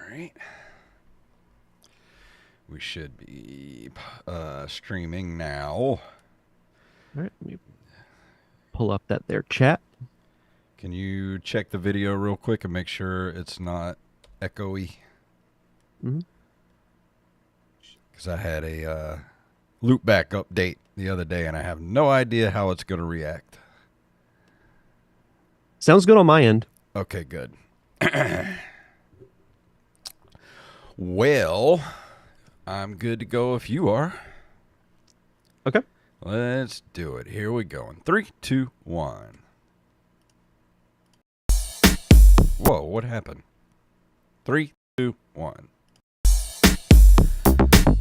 right. We should be streaming now. All right, let me pull up that there chat. Can you check the video real quick and make sure it's not echoey? Mm-hmm. Because I had a loopback update the other day, and I have no idea how it's going to react. Sounds good on my end. Okay, good. Well, I'm good to go if you are. Okay. Let's do it. Here we go. In 3, 2, 1. Whoa, what happened? 3, 2, 1.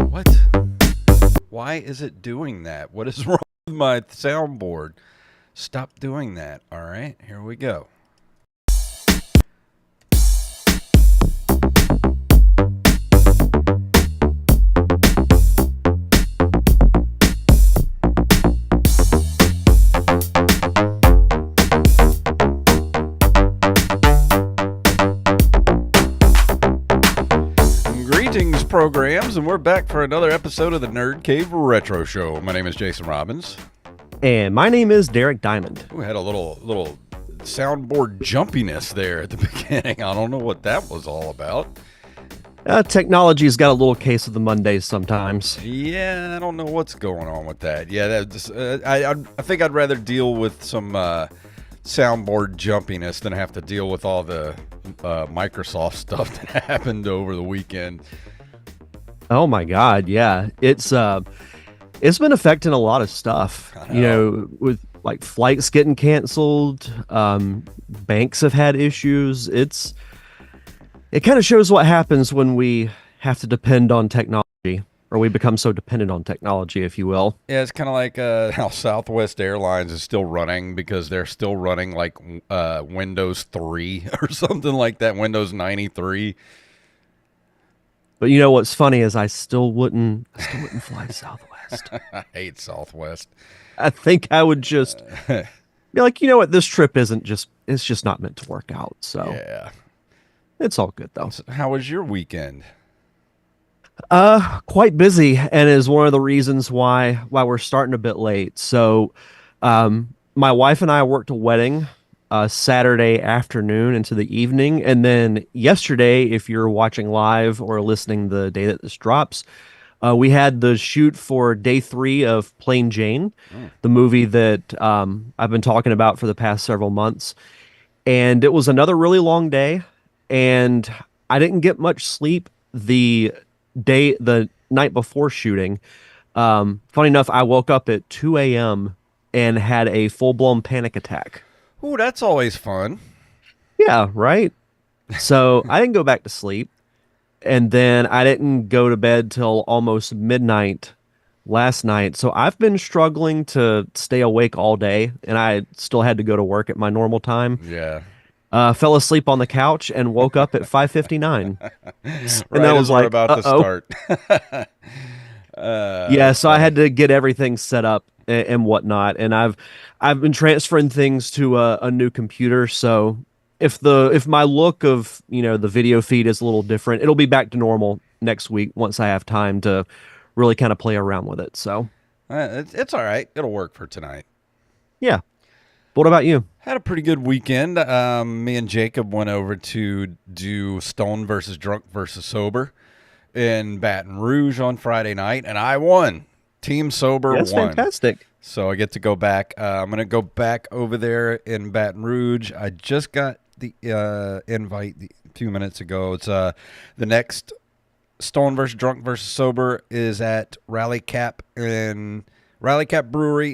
What? Why is it doing that? What is wrong with my soundboard? Stop doing that. All right, here we go. Programs, and we're back for another episode of the Nerd Cave Retro Show. My name is Jason Robbins. And my name is Derek Diamond. We had a little soundboard jumpiness there at the beginning. I don't know what that was all about. Technology's got a little case of the Mondays sometimes. Yeah, I don't know what's going on with that. Yeah, I think I'd rather deal with some soundboard jumpiness than have to deal with all the Microsoft stuff that happened over the weekend. Oh my God, yeah. It's been affecting a lot of stuff. You know, with like flights getting canceled, banks have had issues. It kind of shows what happens when we have to depend on technology, or we become so dependent on technology, if you will. Yeah, it's kind of like how Southwest Airlines is still running because they're still running like Windows 3 or something like that, Windows 93. But you know what's funny is I still wouldn't fly Southwest. I hate Southwest. I think I would just be like, you know what, this trip it's just not meant to work out. So yeah, it's all good though. So how was your weekend? Quite busy, and is one of the reasons why we're starting a bit late. So, my wife and I worked a wedding Saturday afternoon into the evening, and then yesterday, if you're watching live or listening the day that this drops, we had the shoot for day 3 of Plain Jane, the movie that I've been talking about for the past several months, and it was another really long day, and I didn't get much sleep the night before shooting. Funny enough, I woke up at 2 a.m. and had a full-blown panic attack. Ooh, that's always fun. Yeah, right? So I didn't go back to sleep, and then I didn't go to bed till almost midnight last night. So I've been struggling to stay awake all day, and I still had to go to work at my normal time. Yeah. Fell asleep on the couch and woke up at 5:59. And that was like, we're about to start. Yeah, so I had to get everything set up and whatnot, and I've been transferring things to a new computer. So if my look of the video feed is a little different, it'll be back to normal next week once I have time to really kind of play around with it. So it's all right. It'll work for tonight. Yeah. What about you? Had a pretty good weekend. Me and Jacob went over to do Stone versus Drunk versus Sober in Baton Rouge on Friday night, and I won. Team Sober won. That's fantastic. So I get to go back. I'm going to go back over there in Baton Rouge. I just got the invite a few minutes ago. It's the next Stone versus Drunk versus Sober is at Rally Cap Brewery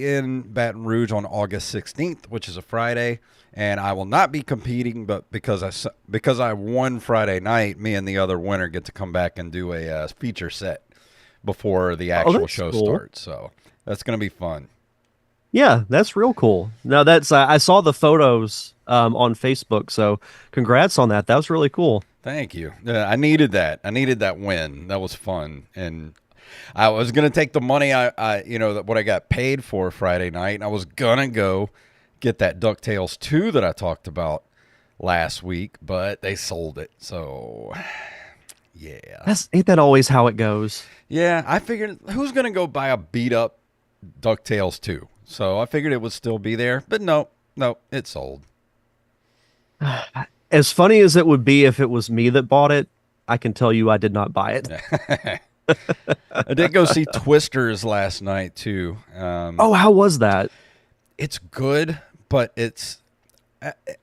in Baton Rouge on August 16th, which is a Friday, and I will not be competing, but because I won Friday night, me and the other winner get to come back and do a feature set before the actual show starts. So that's going to be fun. Yeah, that's real cool. Now that's I saw the photos on Facebook, so congrats on that. That was really cool. Thank you. I needed that. I needed that win. That was fun, and I was gonna take the money what I got paid for Friday night, and I was gonna go get that DuckTales 2 that I talked about last week, but they sold it. So Yeah. That's ain't that always how it goes? Yeah, I figured who's going to go buy a beat up DuckTales 2? So I figured it would still be there, but no, no, it sold. As funny as it would be if it was me that bought it, I can tell you I did not buy it. I did go see Twisters last night too. Oh, how was that? It's good, but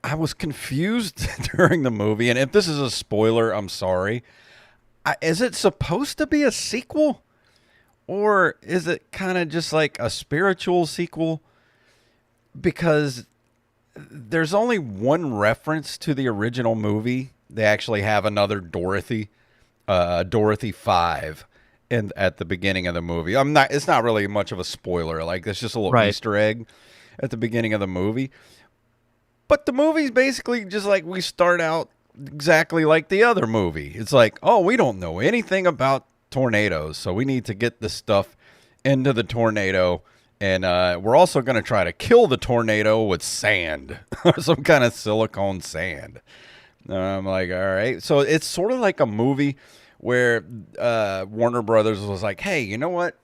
I was confused during the movie, and if this is a spoiler, I'm sorry. Is it supposed to be a sequel, or is it kind of just like a spiritual sequel? Because there's only one reference to the original movie. They actually have another Dorothy, Dorothy 5 at the beginning of the movie. It's not really much of a spoiler. Like it's just a little Right. Easter egg at the beginning of the movie. But the movie's basically just like we start out exactly like the other movie. It's like, oh, we don't know anything about tornadoes, so we need to get this stuff into the tornado. And we're also going to try to kill the tornado with sand, some kind of silicone sand. I'm like, all right. So it's sort of like a movie where Warner Brothers was like, hey, you know what?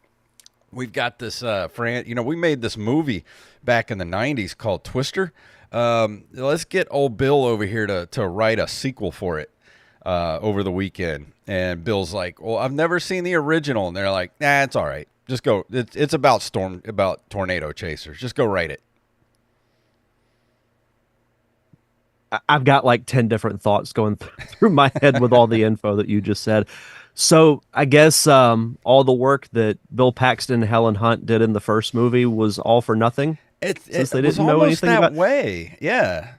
We've got this, we made this movie back in the 90s called Twister. Let's get old Bill over here to write a sequel for it over the weekend. And Bill's like, well, I've never seen the original. And they're like, nah, it's all right. Just go. It's about tornado chasers. Just go write it. I've got like 10 different thoughts going through my head with all the info that you just said. So I guess all the work that Bill Paxton and Helen Hunt did in the first movie was all for nothing since they It was didn't know almost anything that about. way. Yeah.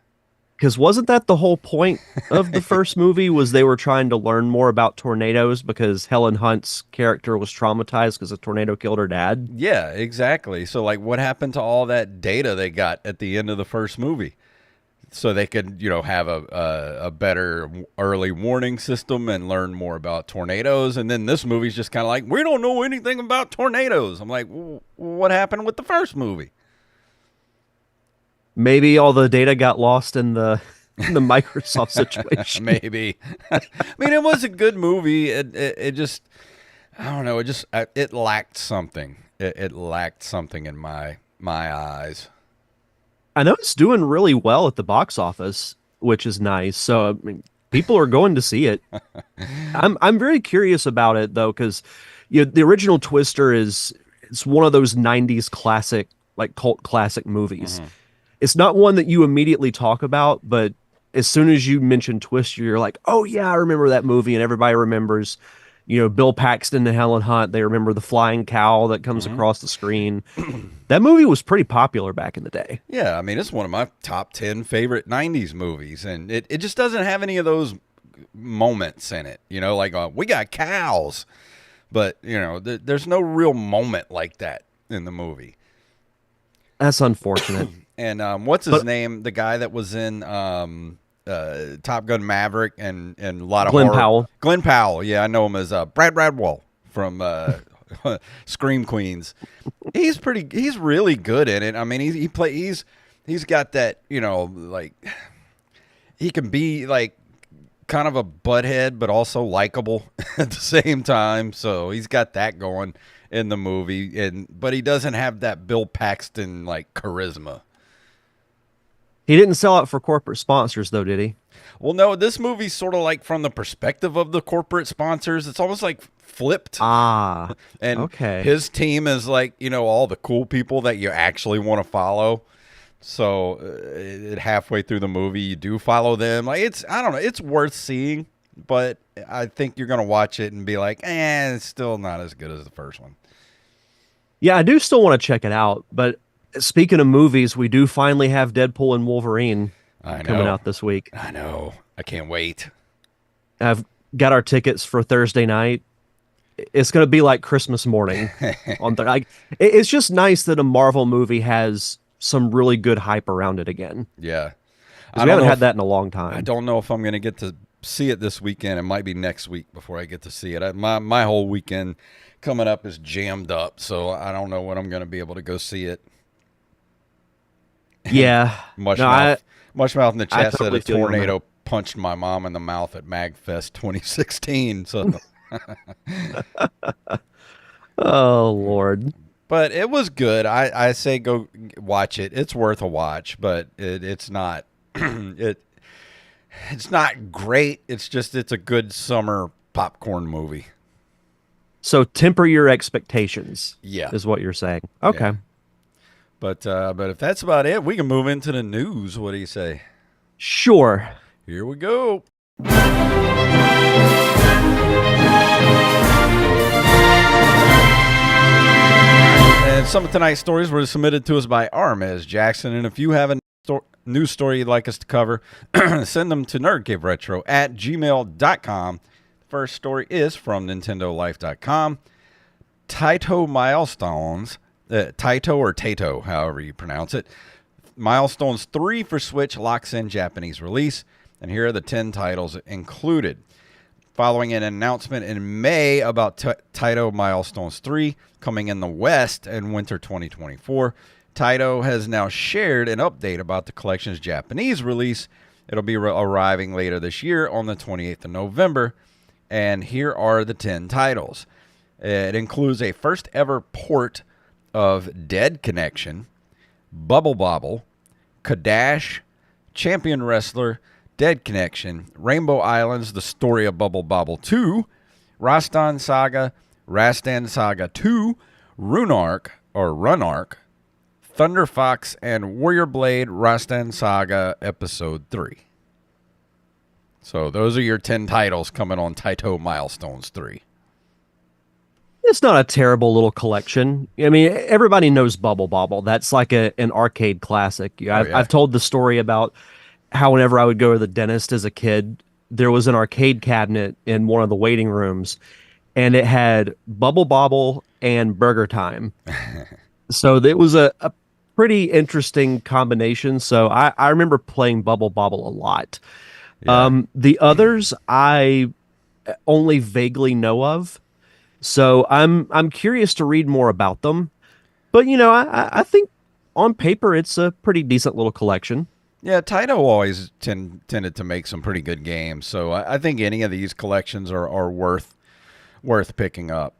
Because wasn't that the whole point of the first movie was they were trying to learn more about tornadoes because Helen Hunt's character was traumatized because a tornado killed her dad? Yeah, exactly. So like what happened to all that data they got at the end of the first movie? So they could, have a better early warning system and learn more about tornadoes. And then this movie's just kind of like, we don't know anything about tornadoes. I'm like, well, what happened with the first movie? Maybe all the data got lost in the Microsoft situation. Maybe. I mean, it was a good movie. It just, I don't know. It lacked something. It lacked something in my eyes. I know it's doing really well at the box office, which is nice. So I mean, people are going to see it. I'm very curious about it though, because the original Twister it's one of those '90s classic, like cult classic movies. Mm-hmm. It's not one that you immediately talk about, but as soon as you mention Twister, you're like, oh yeah, I remember that movie, and everybody remembers, Bill Paxton and Helen Hunt. They remember the flying cow that comes Mm-hmm. across the screen. That movie was pretty popular back in the day. Yeah, I mean, it's one of my top 10 favorite 90s movies, and it just doesn't have any of those moments in it. Like we got cows, but, there's no real moment like that in the movie. That's unfortunate. And what's his But name? The guy that was in Top Gun Maverick and a lot of Glenn horror. Powell. Glenn Powell. Yeah, I know him as Brad Radwell from Scream Queens. He's really good in it. I mean, he's got that, like he can be like kind of a butthead, but also likable at the same time. So he's got that going in the movie, but he doesn't have that Bill Paxton like charisma. He didn't sell out for corporate sponsors, though, did he? Well, no, this movie's sort of like from the perspective of the corporate sponsors. It's almost like flipped. Ah, And okay. his team is like, all the cool people that you actually want to follow. So halfway through the movie, you do follow them. Like I don't know, it's worth seeing, but I think you're going to watch it and be like, it's still not as good as the first one. Yeah, I do still want to check it out. But speaking of movies, we do finally have Deadpool and Wolverine I coming know. out this week. I know. I can't wait. I've got our tickets for Thursday night. It's going to be like Christmas morning. It's just nice that a Marvel movie has some really good hype around it again. Yeah. 'Cause we haven't had that in a long time. I don't know if I'm going to get to see it this weekend. It might be next week before I get to see it. My whole weekend coming up is jammed up, so I don't know when I'm going to be able to go see it. Yeah. Mushmouth in the chat said totally a feel you on tornado punched my mom in the mouth at MagFest 2016. So, Oh Lord. but it was good. I say go watch it. It's worth a watch, but it's not it's not great. It's a good summer popcorn movie. So temper your expectations. Yeah. Is what you're saying. Okay. Yeah. But if that's about it, we can move into the news. What do you say? Sure. Here we go. And some of tonight's stories were submitted to us by Armez Jackson. And if you have a news story you'd like us to cover, send them to nerdcaveretro@gmail.com. The first story is from NintendoLife.com. Taito Milestones, Taito or Tato, however you pronounce it. Milestones 3 for Switch locks in Japanese release. And here are the 10 titles included. Following an announcement in May about Taito Milestones 3 coming in the West in winter 2024, Taito has now shared an update about the collection's Japanese release. It'll be arriving later this year on the 28th of November. And here are the 10 titles. It includes a first ever port of Dead Connection, Bubble Bobble, Kadash, Champion Wrestler, Dead Connection, Rainbow Islands, The Story of Bubble Bobble 2, Rastan Saga 2, Runark, Thunder Fox, and Warrior Blade Rastan Saga Episode 3. So those are your 10 titles coming on Taito Milestones 3. It's not a terrible little collection. I mean, everybody knows Bubble Bobble. That's like an arcade classic. I've told the story about how whenever I would go to the dentist as a kid, there was an arcade cabinet in one of the waiting rooms, and it had Bubble Bobble and Burger Time. So it was a pretty interesting combination. So I remember playing Bubble Bobble a lot. Yeah. The others I only vaguely know of. So I'm curious to read more about them. But, I think on paper it's a pretty decent little collection. Yeah, Taito always tended to make some pretty good games, so I think any of these collections are worth picking up.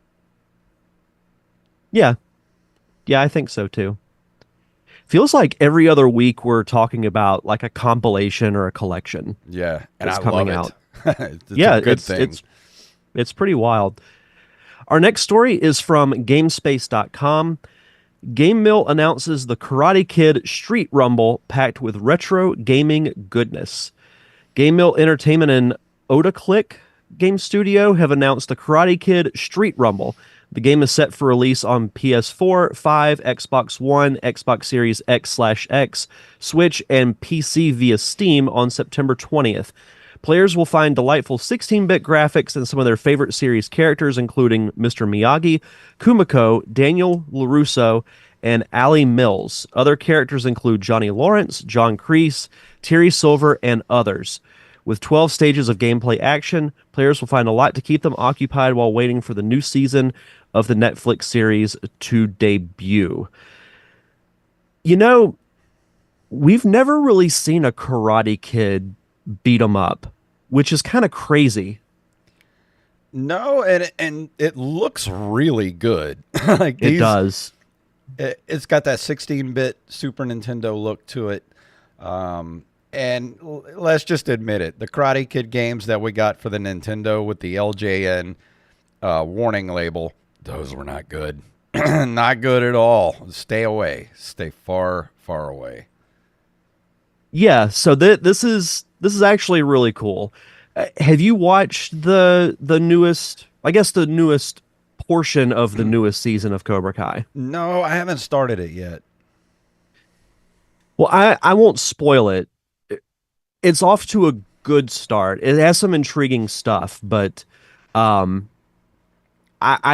Yeah, I think so too. Feels like every other week we're talking about like a compilation or a collection. Yeah, and that's coming out. It's a good thing. It's pretty wild. Our next story is from GameSpace.com. Game Mill announces the Karate Kid Street Rumble packed with retro gaming goodness. Game Mill Entertainment and Odaclick Game Studio have announced the Karate Kid Street Rumble. The game is set for release on PS4, 5, Xbox One, Xbox Series X/X, Switch, and PC via Steam on September 20th. Players will find delightful 16-bit graphics and some of their favorite series characters, including Mr. Miyagi, Kumiko, Daniel LaRusso, and Ali Mills. Other characters include Johnny Lawrence, John Kreese, Terry Silver, and others. With 12 stages of gameplay action, players will find a lot to keep them occupied while waiting for the new season of the Netflix series to debut. We've never really seen a Karate Kid beat 'em up, which is kind of crazy. No, and it looks really good. It does. It's got that 16-bit Super Nintendo look to it. And let's just admit it, the Karate Kid games that we got for the Nintendo with the LJN warning label, those were not good. Not good at all. Stay away. Stay far, far away. Yeah, so this is actually really cool. Have you watched the newest, I guess the newest portion of the newest season of Cobra Kai? No, I haven't started it yet. Well, I won't spoil it. It's off to a good start. It has some intriguing stuff, but I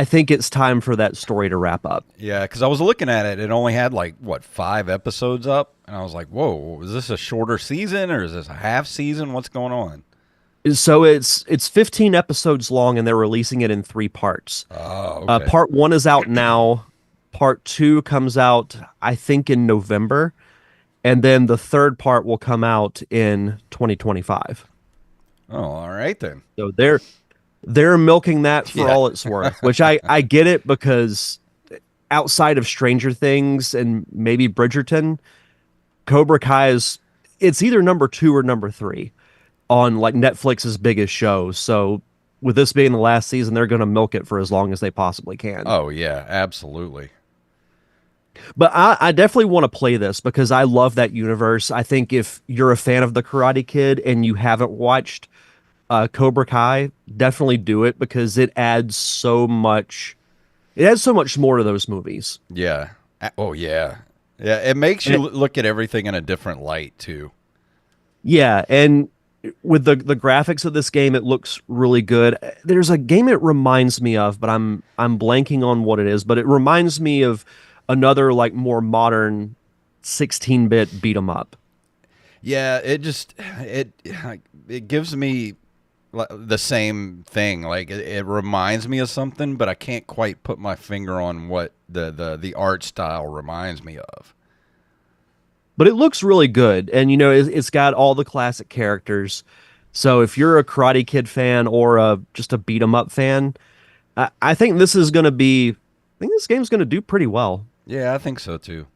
think it's time for that story to wrap up. Yeah, because I was looking at it. It only had 5 episodes up, and I was like, "Whoa, is this a shorter season or is this a half season? What's going on?" So it's 15 episodes long, and they're releasing it in 3 parts. Oh, okay. Part 1 is out now. Part 2 comes out, I think, in November, and then the third part will come out in 2025. Oh, all right then. So they're milking that for Yeah. all it's worth, which I get it because outside of Stranger Things and maybe Bridgerton, Cobra Kai is it's either number 2 or number 3 on like Netflix's biggest shows. So with this being the last season, they're going to milk it for as long as they possibly can. Oh yeah, absolutely. But I definitely want to play this because I love that universe. I think if you're a fan of the Karate Kid and you haven't watched Cobra Kai, definitely do it because it adds so much. It adds so much more to those movies. Yeah. Oh yeah. Yeah, it makes And you look at everything in a different light too. yeah, and with the graphics of this game, it looks really good. There's a game it reminds me of, but I'm blanking on what it is. But it reminds me of another like more modern 16-bit beat 'em up. Yeah, it it gives me the same thing. Like it reminds me of something, but I can't quite put my finger on what the art style reminds me of. But it looks really good, and it's got all the classic characters. So if you're a Karate Kid fan or just a beat 'em up fan, I think this is going to be. I think this game's going to do pretty well. Yeah, I think so too.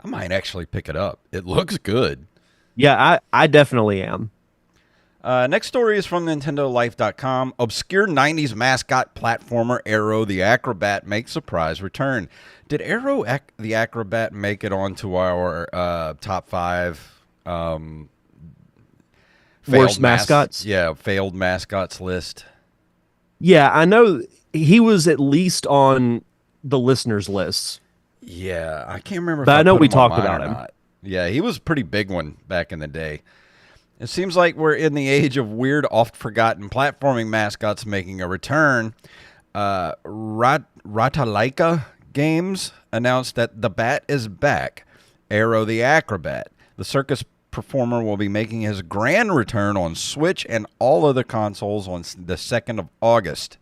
I might actually pick it up. It looks good. Yeah, I definitely am. Next story is from NintendoLife.com. Obscure 90s mascot platformer Arrow the Acrobat makes surprise return. Did Arrow the Acrobat make it onto our top five Worst mascots. Yeah, failed mascots list? Yeah, I know he was at least on the listeners' lists, Yeah, I can't remember if but I I know put we him on talked mine about or him. not. Yeah, he was a pretty big one back in the day. It seems like we're in the age of weird, oft-forgotten platforming mascots making a return. Ratalaika Games announced that the Bat is back. Arrow the Acrobat. The circus performer will be making his grand return on Switch and all other consoles on the 2nd of August.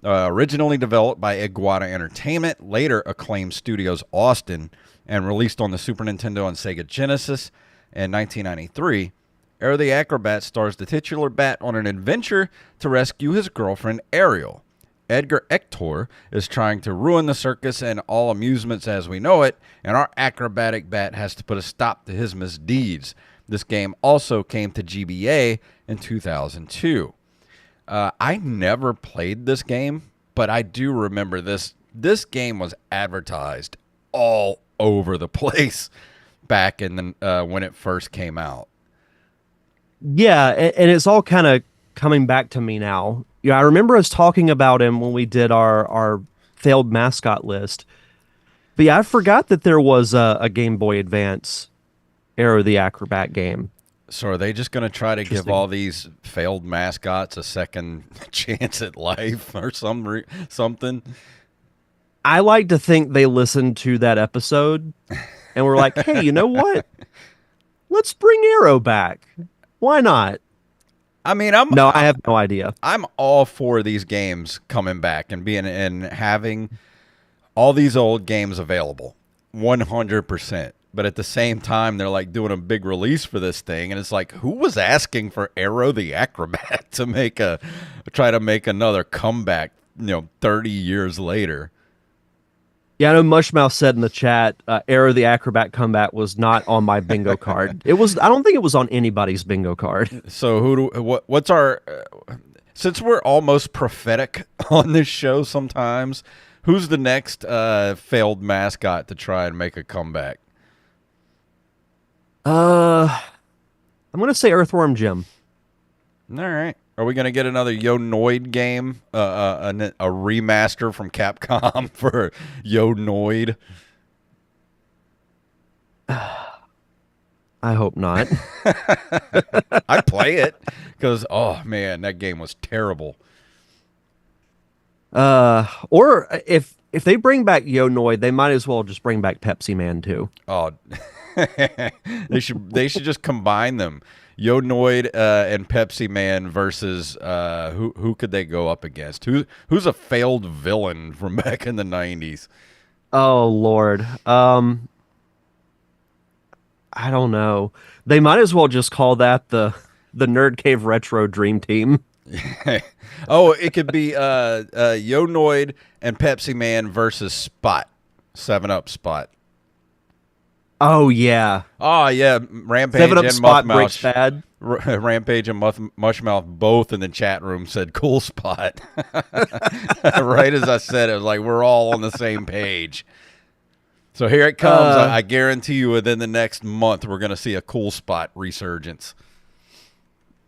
Originally developed by Iguana Entertainment, later Acclaim Studios Austin, and released on the Super Nintendo and Sega Genesis in 1993, Arrow the Acrobat stars the titular bat on an adventure to rescue his girlfriend Ariel. Edgar Ector is trying to ruin the circus and all amusements as we know it, and our acrobatic bat has to put a stop to his misdeeds. This game also came to GBA in 2002. I never played this game, but I do remember this. This game was advertised all over the place back in the when it first came out. Yeah, and it's all kind of coming back to me now. Yeah, I remember us talking about him when we did our failed mascot list. But yeah, I forgot that there was a Game Boy Advance Arrow the Acrobat game. So are they just going to try to give Interesting. all these failed mascots a second chance at life or something? I like to think they listened to that episode and were like, "Hey, you know what? Let's bring Arrow back. Why not?" I mean, No, I have no idea. I'm all for these games coming back and being and having all these old games available, 100%. But at the same time, they're like doing a big release for this thing, and it's like, who was asking for Arrow the Acrobat to try to make another comeback? 30 years later. Yeah, I know Mushmouth said in the chat, Arrow the Acrobat comeback was not on my bingo card. It was. I don't think it was on anybody's bingo card. So what's our since we're almost prophetic on this show sometimes, who's the next failed mascot to try and make a comeback? I'm gonna say Earthworm Jim. All right. Are we going to get another Yo Noid game? A remaster from Capcom for Yo Noid? I hope not. I'd play it because, oh, man, that game was terrible. Or if they bring back Yo Noid, they might as well just bring back Pepsi Man too. Oh, they should just combine them. Yo Noid and Pepsi Man versus who could they go up against? Who's a failed villain from back in the 90s? Oh Lord. I don't know. They might as well just call that the the Nerd Cave Retro Dream Team. Oh, it could be Yonoid and Pepsi Man versus Spot, 7-Up Spot. Oh yeah, Oh yeah, Rampage 7-Up and Spot breaks Mushmouth. bad. Rampage and Mushmouth both in the chat room said "cool spot." Right as I said it, was like we're all on the same page. So here it comes. I guarantee you, within the next month, we're going to see a cool spot resurgence.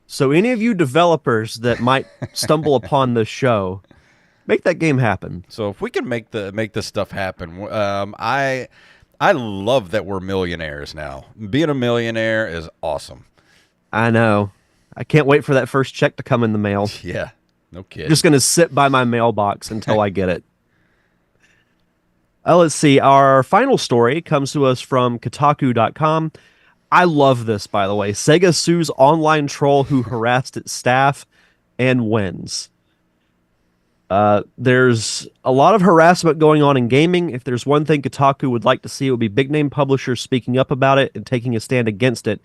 So any of you developers that might stumble upon this show, make that game happen. So if we can make this stuff happen, I love that we're millionaires now. Being a millionaire is awesome. I know. I can't wait for that first check to come in the mail. Yeah, no kidding. Just going to sit by my mailbox until I get it. Let's see. Our final story comes to us from Kotaku.com. I love this, by the way. Sega sues online troll who harassed its staff and wins. There's a lot of harassment going on in gaming. If there's one thing Kotaku would like to see, it would be big-name publishers speaking up about it and taking a stand against it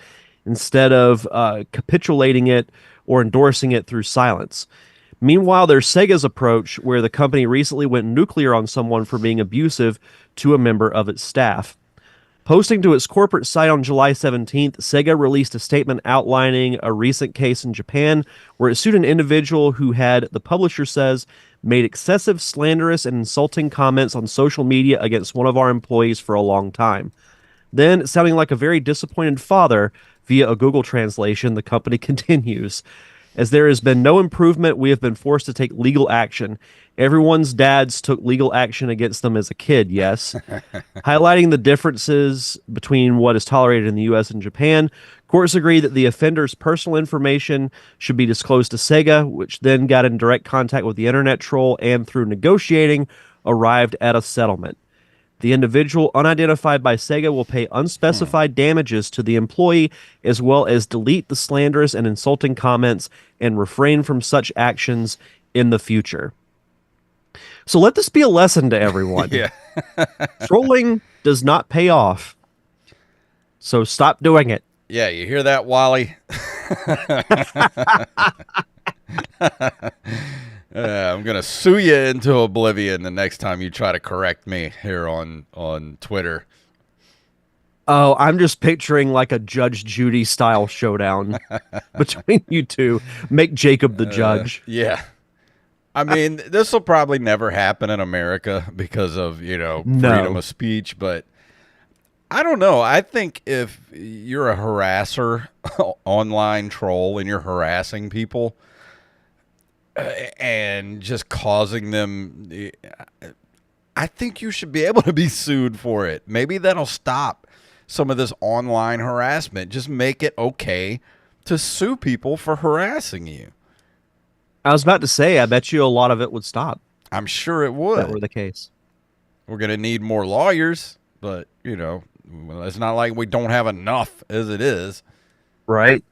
instead of capitulating it or endorsing it through silence. Meanwhile, there's Sega's approach, where the company recently went nuclear on someone for being abusive to a member of its staff. Posting to its corporate site on July 17th, Sega released a statement outlining a recent case in Japan where it sued an individual who had, the publisher says, made excessive, slanderous, and insulting comments on social media against one of our employees for a long time. Then, sounding like a very disappointed father, via a Google translation, the company continues. As there has been no improvement, we have been forced to take legal action. Everyone's dads took legal action against them as a kid, yes. Highlighting the differences between what is tolerated in the U.S. and Japan, courts agree that the offender's personal information should be disclosed to Sega, which then got in direct contact with the internet troll and, through negotiating, arrived at a settlement. The individual, unidentified by Sega, will pay unspecified damages to the employee, as well as delete the slanderous and insulting comments and refrain from such actions in the future. So let this be a lesson to everyone. Yeah. Trolling does not pay off. So stop doing it. Yeah, you hear that, Wally? I'm going to sue you into oblivion the next time you try to correct me here on Twitter. Oh, I'm just picturing like a Judge Judy style showdown between you two. Make Jacob the judge. Yeah. I mean, this will probably never happen in America because of, freedom of speech, but I don't know. I think if you're a harasser, online troll, and you're harassing people and just causing them, I think you should be able to be sued for it. Maybe that'll stop some of this online harassment. Just make it okay to sue people for harassing you. I was about to say, I bet you a lot of it would stop. I'm sure it would. If that were the case. We're going to need more lawyers, but, it's not like we don't have enough as it is. Right.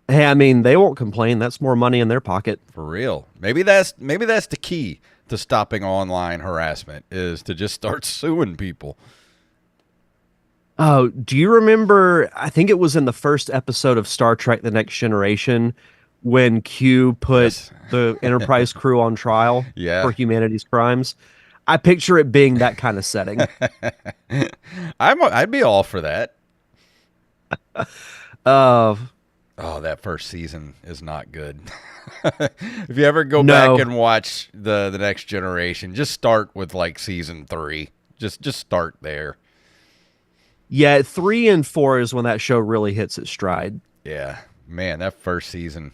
Hey, I mean, they won't complain. That's more money in their pocket. For real. Maybe that's the key to stopping online harassment, is to just start suing people. Oh, do you remember, I think it was in the first episode of Star Trek The Next Generation, when Q put the Enterprise crew on trial for humanity's crimes? I picture it being that kind of setting. I'd be all for that. Oh, that first season is not good. If you ever go back and watch the Next Generation, just start with like season 3. Just start there. Yeah, 3 and 4 is when that show really hits its stride. Yeah, man, that first season,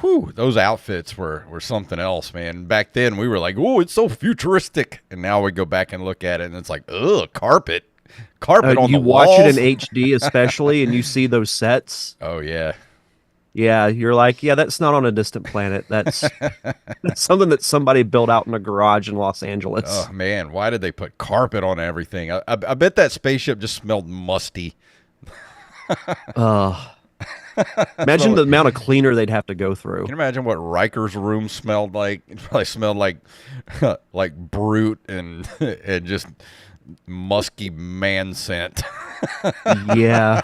whew, those outfits were something else, man. Back then, we were like, oh, it's so futuristic. And now we go back and look at it, and it's like, ugh, carpet on the walls. You watch it in HD especially, and you see those sets. Oh, yeah. Yeah, you're like, yeah, that's not on a distant planet. That's something that somebody built out in a garage in Los Angeles. Oh, man, why did they put carpet on everything? I bet that spaceship just smelled musty. Imagine the amount of cleaner they'd have to go through. Can you imagine what Riker's room smelled like? It probably smelled like like Brute and just musky man scent. Yeah,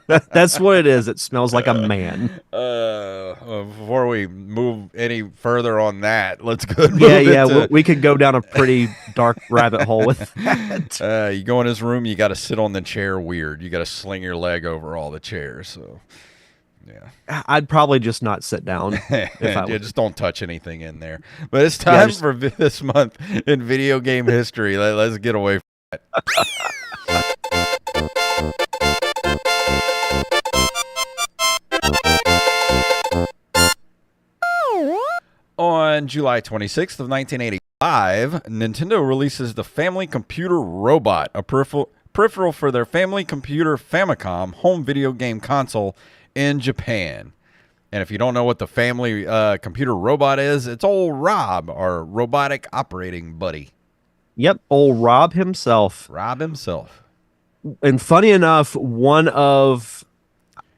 that's what it is. It smells like a man. Before we move any further on that, let's go Yeah, move yeah, into. we could go down a pretty dark rabbit hole with that. You go in his room, you got to sit on the chair weird. You got to sling your leg over all the chairs. So, yeah. I'd probably just not sit down if I Yeah, was. just don't touch anything in there. But it's Yeah, time for this month in video game history. Let's get away from that. On July 26th of 1985, Nintendo releases the Family Computer Robot, a peripheral for their Family Computer Famicom home video game console in Japan. And if you don't know what the Family Computer Robot is, it's old Rob, our robotic operating buddy. Yep, old Rob himself. Rob himself. And funny enough, one of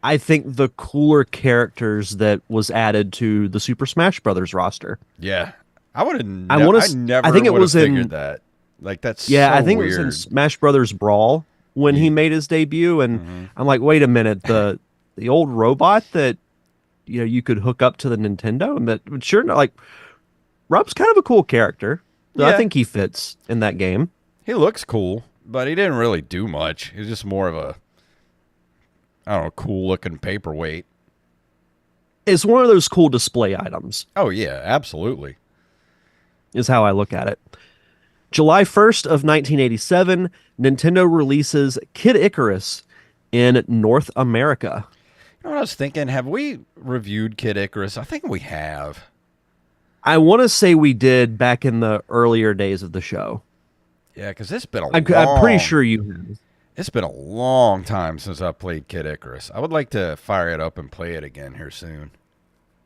I think the cooler characters that was added to the Super Smash Brothers roster. Yeah. I would have I never I think it was figured in that. Like, that's yeah, so I think weird. it was in Smash Brothers Brawl when he made his debut, and I'm like, wait a minute, the old robot that you could hook up to the Nintendo, and but sure, like Rob's kind of a cool character. So I Yeah. think he fits in that game. He looks cool, but he didn't really do much. He's just more of a, I don't know, cool looking paperweight. It's one of those cool display items, Oh, yeah, absolutely. is how I look at it. July 1st of 1987, Nintendo releases Kid Icarus in North America. You know what I was thinking? Have we reviewed Kid Icarus? I think we have. I want to say we did back in the earlier days of the show. Yeah, because it's been I'm pretty sure you have. It's been a long time since I played Kid Icarus. I would like to fire it up and play it again here soon.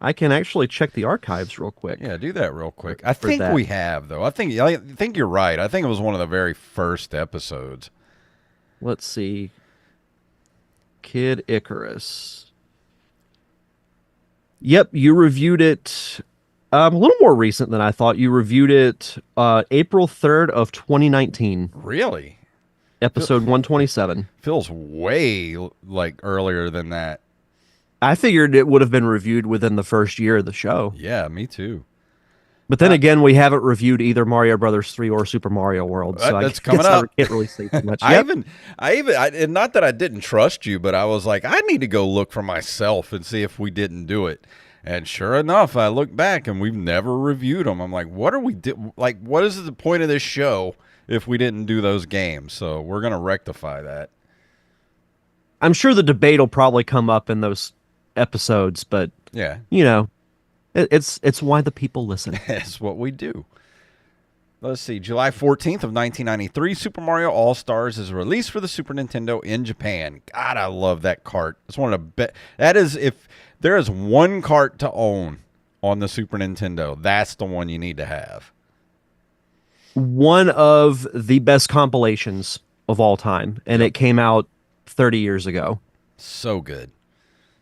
I can actually check the archives real quick. Yeah, do that real quick. I For think that. we have, though. I think you're right. I think it was one of the very first episodes. Let's see. Kid Icarus. Yep, you reviewed it a little more recent than I thought. You reviewed it April 3rd of 2019, Really? episode 127. Feels way like earlier than that. I figured it would have been reviewed within the first year of the show. Yeah, me too. But then again, we haven't reviewed either Mario Brothers 3 or Super Mario World, so That's I coming guess up. I can't really say too much. I Yep. even, and not that I didn't trust you, but I was like, I need to go look for myself and see if we didn't do it. And sure enough, I look back and we've never reviewed them. I'm like, what are we like? What is the point of this show if we didn't do those games? So we're gonna rectify that. I'm sure the debate will probably come up in those episodes, but Yeah, it's why the people listen. that's what we do. Let's see. July 14th of 1993, Super Mario All-Stars is released for the Super Nintendo in Japan. God, I love that cart. It's one of the best. That is, if there is one cart to own on the Super Nintendo, that's the one you need to have. One of the best compilations of all time, and it came out 30 years ago. So good.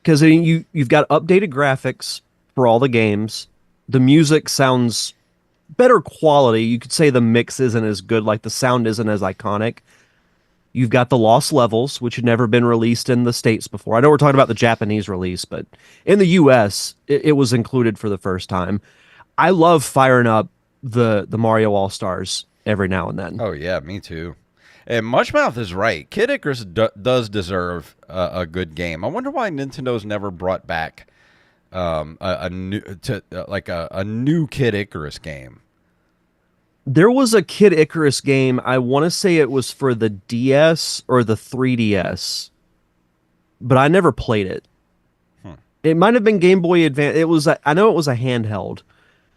Because you've got updated graphics for all the games. The music sounds better quality. You could say the mix isn't as good, like the sound isn't as iconic. You've got the lost levels, which had never been released in the States before. I know we're talking about the Japanese release, but in the US, it was included for the first time. I love firing up the Mario All-Stars every now and then. Oh, yeah, me too. And Mushmouth is right. Kid Icarus does deserve a good game. I wonder why Nintendo's never brought back a new Kid Icarus game. There was a Kid Icarus game. I want to say it was for the DS or the 3DS, but I never played it. It might have been Game Boy Advance. I know it was a handheld,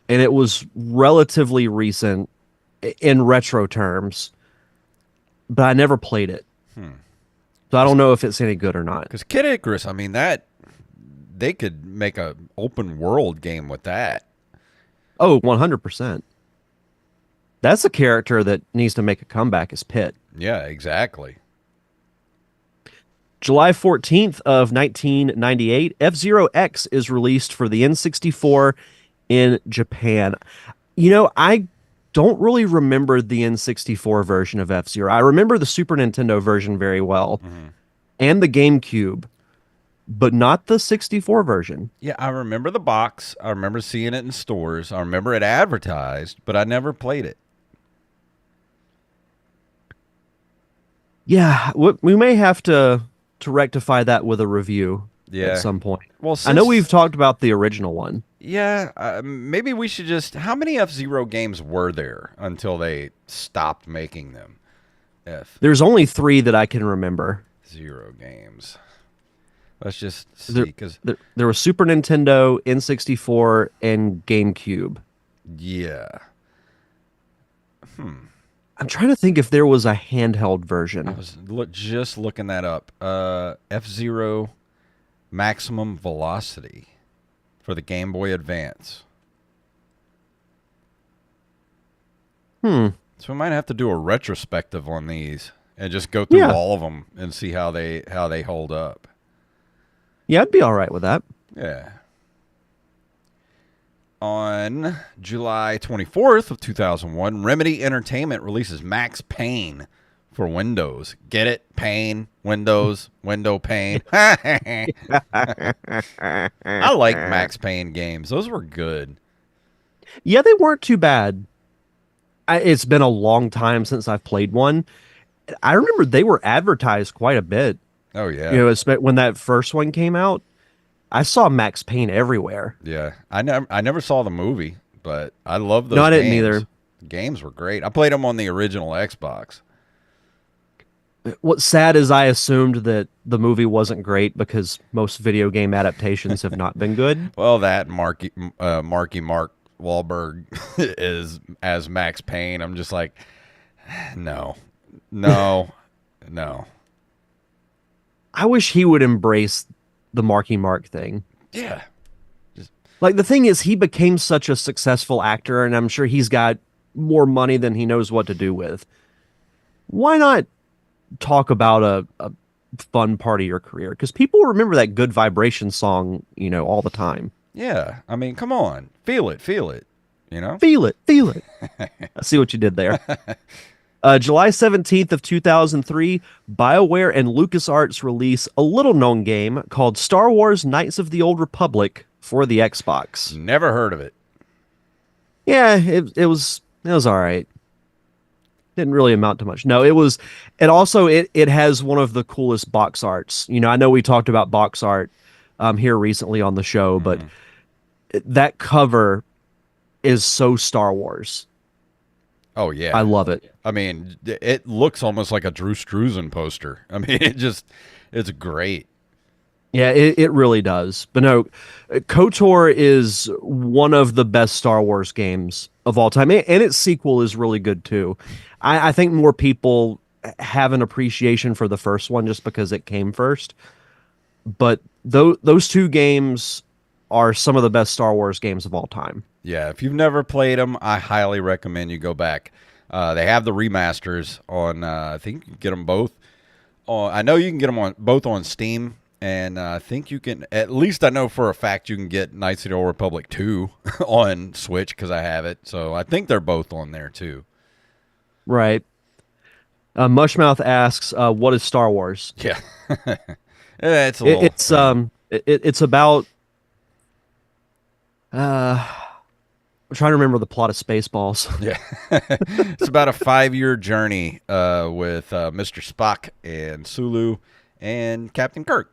and it was relatively recent in retro terms, but I never played it. So I don't know if it's any good or not. Because Kid Icarus, I mean, that they could make a open world game with that. Oh, 100%. That's a character that needs to make a comeback is Pit. Yeah, exactly. July 14th of 1998, F-Zero X is released for the N64 in Japan. I don't really remember the N64 version of F-Zero. I remember the Super Nintendo version very well Mhm. and the GameCube, but not the 64 version. Yeah, I remember the box. I remember seeing it in stores. I remember it advertised, but I never played it. Yeah, we may have to rectify that with a review at Yeah. some point. Well, I know we've since talked about the original one. yeah, maybe we should just. How many F-Zero games were there until they stopped making them? There's only 3 that I can remember. F-Zero games. Let's just see, There, because there was Super Nintendo, N64, and GameCube. yeah, I'm trying to think if there was a handheld I version. was just looking that up. F-Zero Maximum Velocity for the Game Boy Advance. Hmm. So we might have to do a retrospective on these and just go through Yeah. all of them and see how they hold up. Yeah, I'd be all right with that. Yeah. On July 24th of 2001, Remedy Entertainment releases Max Payne for Windows. Get it? Payne, Windows, window pane. I like Max Payne games. Those were good. Yeah, they weren't too bad. It's been a long time since I've played one. I remember they were advertised quite a bit. Oh yeah. You know, when that first one came out, I saw Max Payne everywhere. Yeah. I never saw the movie, but I love those No, I didn't games. either. The games were great. I played them on the original Xbox. What's sad is I assumed that the movie wasn't great because most video game adaptations have not been good. Well, that Mark Wahlberg is as Max Payne. I'm just like, no, no, no. I wish he would embrace the Marky Mark thing. Yeah, Like the thing is, he became such a successful actor, and I'm sure he's got more money than he knows what to do with. Why not talk about a fun part of your career? Because people remember that Good Vibration song, you know, all the time. yeah. I mean, come on, feel it, feel it. You know. Feel it, feel it. I see what you did there. July 17th of 2003, BioWare and LucasArts release a little-known game called Star Wars Knights of the Old Republic for the Xbox. Never heard of it. Yeah, it was all right. Didn't really amount to much. No, it has one of the coolest box arts. You know, I know we talked about box art here recently on the show, but that cover is so Star Wars. Oh yeah, I love it. I mean, it looks almost like a Drew Struzan poster. I mean, it's great. Yeah, it really does. But no, KOTOR is one of the best Star Wars games of all time. And its sequel is really good too. I think more people have an appreciation for the first one just because it came first. But those 2 games are some of the best Star Wars games of all time. Yeah, if you've never played them, I highly recommend you go back. They have the remasters on. I think you can get them both. I know you can get them on both on Steam, and I think you can. At least I know for a fact you can get Knights of the Old Republic 2 on Switch because I have it. So I think they're both on there too. Right. Mushmouth asks, "What is Star Wars?" Yeah, it's a little. It's about. I'm trying to remember the plot of Spaceballs. Yeah, it's about a 5-year journey with Mr. Spock and Sulu and Captain Kirk.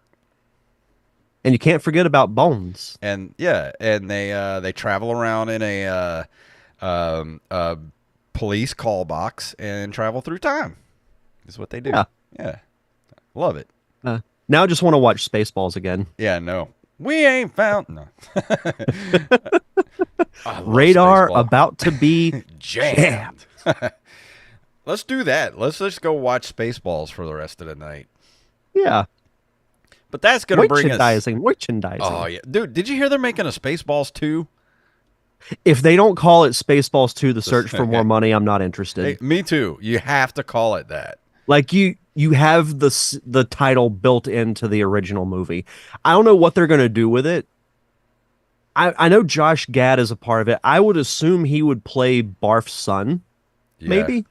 And you can't forget about Bones. And yeah, and they travel around in a police call box and travel through time. Is what they do. Yeah. Love it. Now I just want to watch Spaceballs again. Yeah, no. We ain't found no. Radar Spaceball. about to be jammed. Let's do that. Let's just go watch Spaceballs for the rest of the night. Yeah. But that's going to bring us... Merchandising. Oh, yeah. Dude, did you hear they're making a Spaceballs 2? If they don't call it Spaceballs 2, The Search for More Money, I'm not interested. Hey, me too. You have to call it that. Like, you have the title built into the original movie. I don't know what they're going to do with it, I know Josh Gad is a part of it. I would assume he would play Barf's son, Yeah, maybe.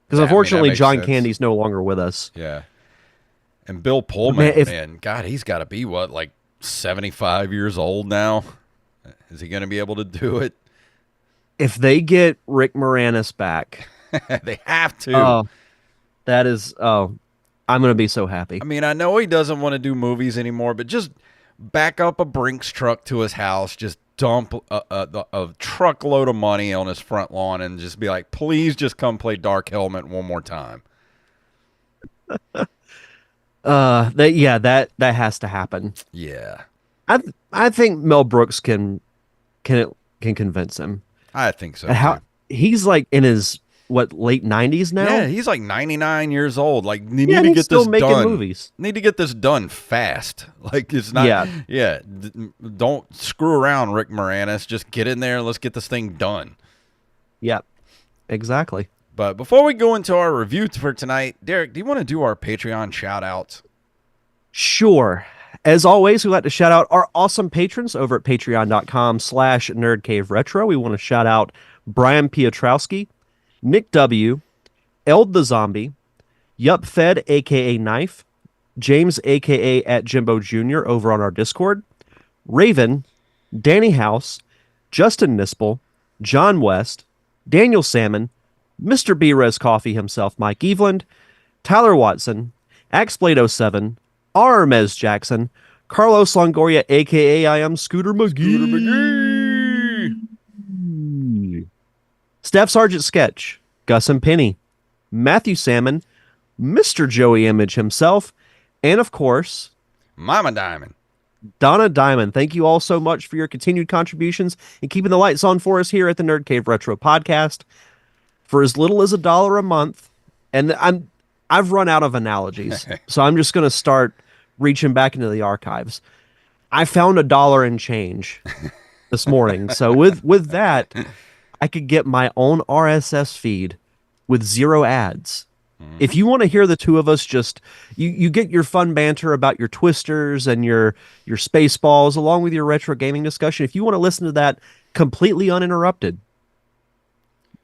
Because I mean that unfortunately, makes John sense. Candy's no longer with us. Yeah, and Bill But man, Pullman, if man, God, he's got to be what, like 75 years old now. Is he going to be able to do it? they get Rick Moranis back, They have to. oh, that is, oh, I'm gonna be so I happy. mean, I know he doesn't want to do movies anymore, but just back up a Brinks truck to his house, just dump a truckload of money on his front lawn, and just be like, please just come play Dark Helmet one more time. That has to happen. Yeah, I I think Mel Brooks can can convince him. I think so And how too. he's like in his what late 90s Yeah, now? he's like 99 years old. Like, you Yeah, need and to he's get still this making done. movies. Need to get this done fast. Like, it's not, Yeah, yeah, don't screw around, Rick Moranis. Just get in there and let's get this thing done. yeah, exactly. But before we go into our review for tonight, Derek, do you want to do our Patreon shout outs? Sure. As always, we like to shout out our awesome patrons over at patreon.com/nerdcaveretro. We want to shout out Brian Piotrowski, Nick W., Eld the Zombie, Yup Fed, aka Knife, James, aka at Jimbo Jr. over on our Discord, Raven, Danny House, Justin Nispel, John West, Daniel Salmon, Mr. B. Res Coffee himself, Mike Eveland, Tyler Watson, Axblade07, Armez Jackson, Carlos Longoria, aka I am Scooter Scooter McGee, McGee. Staff Sergeant Sketch, Gus and Penny, Matthew Salmon, Mr. Joey Image himself, and of course, Mama Diamond. Donna Diamond. Thank you all so much for your continued contributions and keeping the lights on for us here at the Nerd Cave Retro Podcast. For as little as $1 a month, and I've run out of analogies, so I'm just going to start reaching back into the archives. I found $1 and change this morning, so with that, I could get my own RSS feed with 0 ads. If you want to hear the two of us just you get your fun banter about your twisters and your space balls along with your retro gaming discussion. If you want to listen to that completely uninterrupted,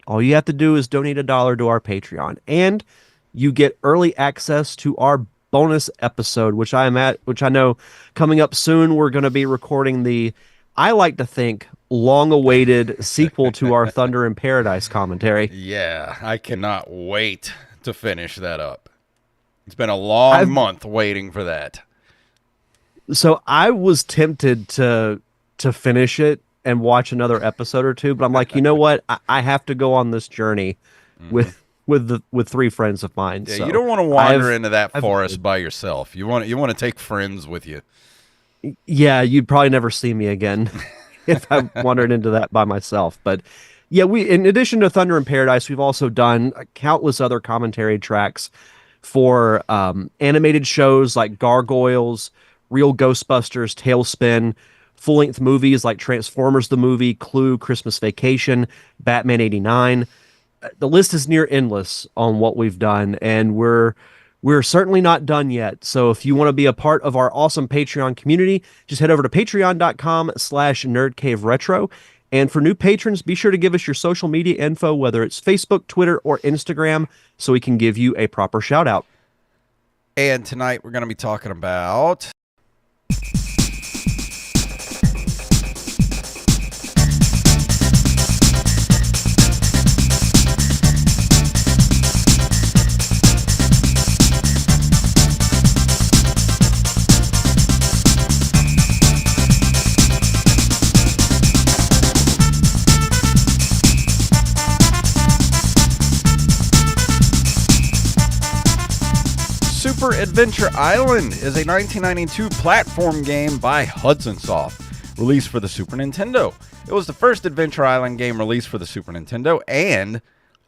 all you have to do is donate $1 to our Patreon, and you get early access to our bonus episode, which I know coming up soon. We're going to be recording the, I like to think, long-awaited sequel to our Thunder in Paradise commentary. Yeah, I cannot wait to finish that up. It's been a long I've- month waiting for that. So I was tempted to finish it and watch another episode or two, but I'm like, you know what? I have to go on this journey with 3 friends of mine. Yeah, So you don't want to wander I've- into that I've- forest by yourself. You want to take friends with you. Yeah, you'd probably never see me again if I wandered into that by myself. But yeah, we, in addition to Thunder in Paradise, we've also done countless other commentary tracks for animated shows like Gargoyles, Real Ghostbusters, Tailspin, full-length movies like Transformers the movie, Clue, Christmas Vacation, Batman 89. The list is near endless on what we've done, and we're certainly not done yet. So if you want to be a part of our awesome Patreon community, just head over to patreon.com/nerdcaveretro. And for new patrons, be sure to give us your social media info, whether it's Facebook, Twitter, or Instagram, so we can give you a proper shout out. And tonight we're going to be talking about Super Adventure Island is a 1992 platform game by Hudson Soft, released for the Super Nintendo. It was the first Adventure Island game released for the Super Nintendo, and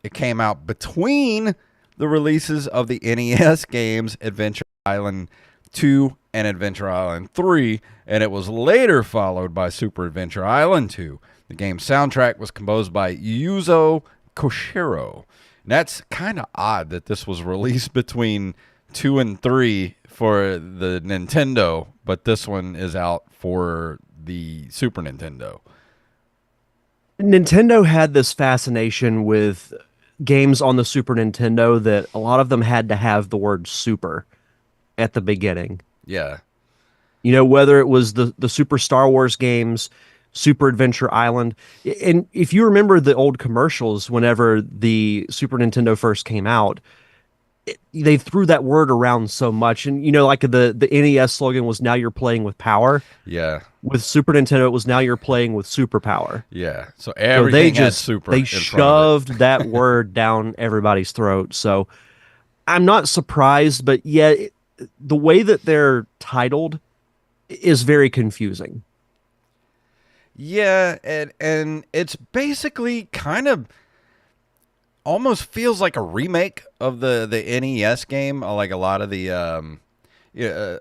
it came out between the releases of the NES games Adventure Island 2 and Adventure Island 3, and it was later followed by Super Adventure Island 2. The game's soundtrack was composed by Yuzo Koshiro. And that's kind of odd that this was released between 2 and 3 for the Nintendo, but this one is out for the Super Nintendo. Nintendo had this fascination with games on the Super Nintendo that a lot of them had to have the word super at the beginning. Yeah. You know, whether it was the Super Star Wars games, Super Adventure Island. And if you remember the old commercials whenever the Super Nintendo first came out, they threw that word around so much. And you know, like the NES slogan was now you're playing with power. Yeah. With Super Nintendo, it was now you're playing with superpower. Yeah. So So everything had super they in front of it. shoved that word down everybody's throat. So I'm not surprised, but yeah, the way that they're titled is very confusing. Yeah, and it's basically kind of almost feels like a remake of the NES game. Like a lot of the yeah,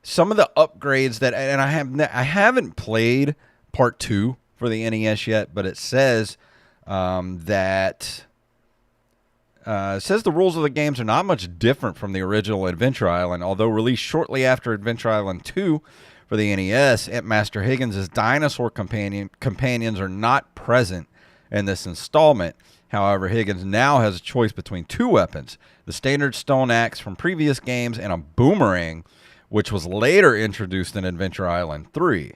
some of the upgrades that, and I haven't played part 2 for the NES yet, but it says that it says the rules of the games are not much different from the original Adventure Island, although released shortly after Adventure Island 2 for the NES. Master Higgins' dinosaur companions are not present in this installment. However, Higgins now has a choice between 2 weapons, the standard stone axe from previous games and a boomerang, which was later introduced in Adventure Island 3.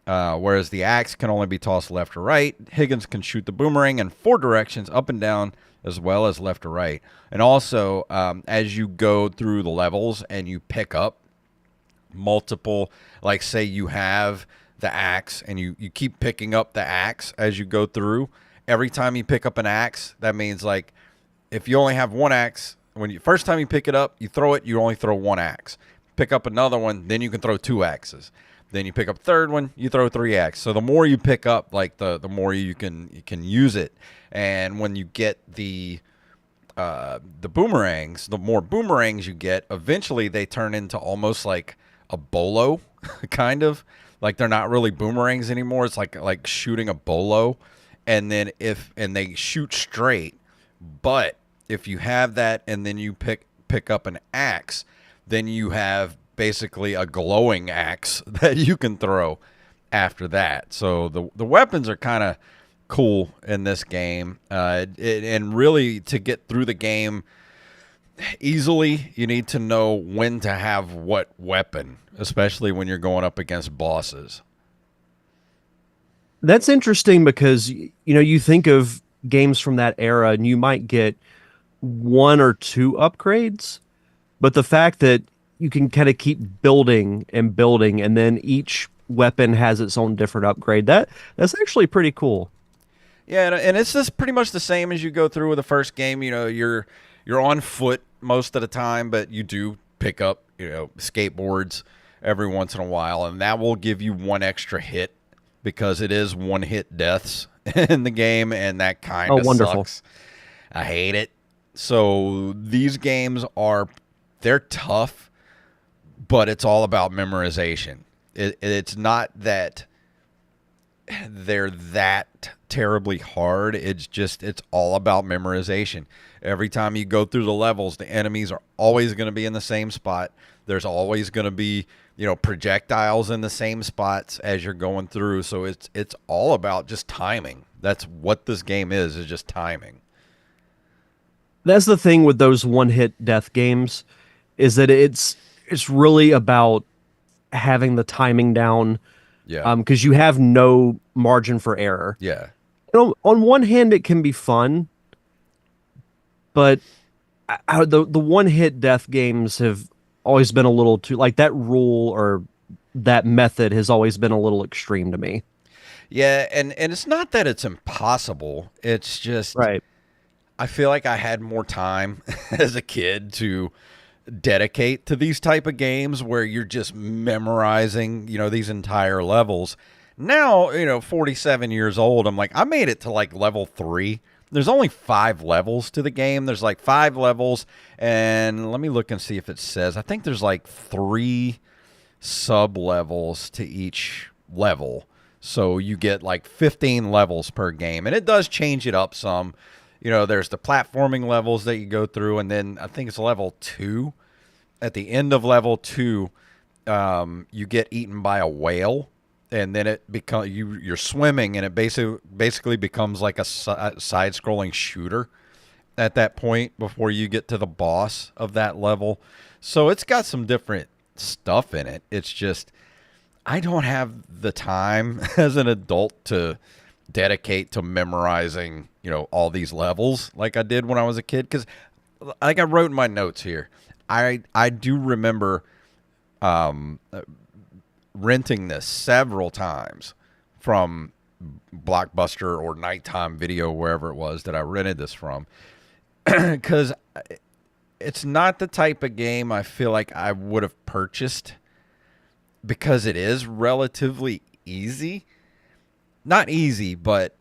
Whereas the axe can only be tossed left or right, Higgins can shoot the boomerang in 4 directions, up and down, as well as left or right. And also, as you go through the levels and you pick up multiple, like say you have the axe and you keep picking up the axe as you go through, every time you pick up an axe, that means like if you only have one axe, when you first time you pick it up, you throw it, you only throw one axe. Pick up another one, then you can throw 2 axes. Then you pick up a third one, you throw 3 axes. So the more you pick up, like the more you can use it. And when you get the boomerangs, the more boomerangs you get, eventually they turn into almost like a bolo, kind of. Like they're not really boomerangs anymore. It's like shooting a bolo. And then they shoot straight. But if you have that and then you pick up an axe, then you have basically a glowing axe that you can throw after that. So the weapons are kind of cool in this game. And really, to get through the game easily, you need to know when to have what weapon, especially when you're going up against bosses. That's interesting because you know you think of games from that era and you might get 1 or 2 upgrades, but the fact that you can kind of keep building and building and then each weapon has its own different upgrade, that's actually pretty cool. Yeah, and it's just pretty much the same as you go through with the first game. You know, you're on foot most of the time, but you do pick up, you know, skateboards every once in a while, and that will give you 1 extra hit because it is 1-hit deaths in the game, and that kind of sucks. I hate it. So these games they're tough, but it's all about memorization. It's not that they're that terribly hard. It's all about memorization. Every time you go through the levels, the enemies are always going to be in the same spot. There's always going to be, you know, projectiles in the same spots as you're going through. So it's all about just timing. That's what this game is just timing. That's the thing with those 1-hit death games is that it's really about having the timing down. Yeah. Because you have no margin for error. Yeah. You know, on one hand, it can be fun, but the 1-hit death games have always been a little too, like, that rule or that method has always been a little extreme to me. Yeah, and it's not that it's impossible. It's just Right. I feel like I had more time as a kid to dedicate to these type of games where you're just memorizing, you know, these entire levels. Now, you know, 47 years old, I'm like, I made it to like level 3. There's only 5 levels to the game. There's like 5 levels, and let me look and see if it says. I think there's like 3 sub levels to each level. So you get like 15 levels per game, and it does change it up some. You know, there's the platforming levels that you go through, and then I think it's level 2. At the end of level 2, you get eaten by a whale, and then it become you're swimming, and it basically becomes like a side scrolling shooter at that point before you get to the boss of that level. So it's got some different stuff in it. It's just I don't have the time as an adult to dedicate to memorizing, all these levels like I did when I was a kid. Because, like I wrote in my notes here, I do remember um, renting this several times from Blockbuster or Nighttime Video, wherever it was that I rented this from, because it's not the type of game I feel like I would have purchased because it is relatively easy. Not easy, but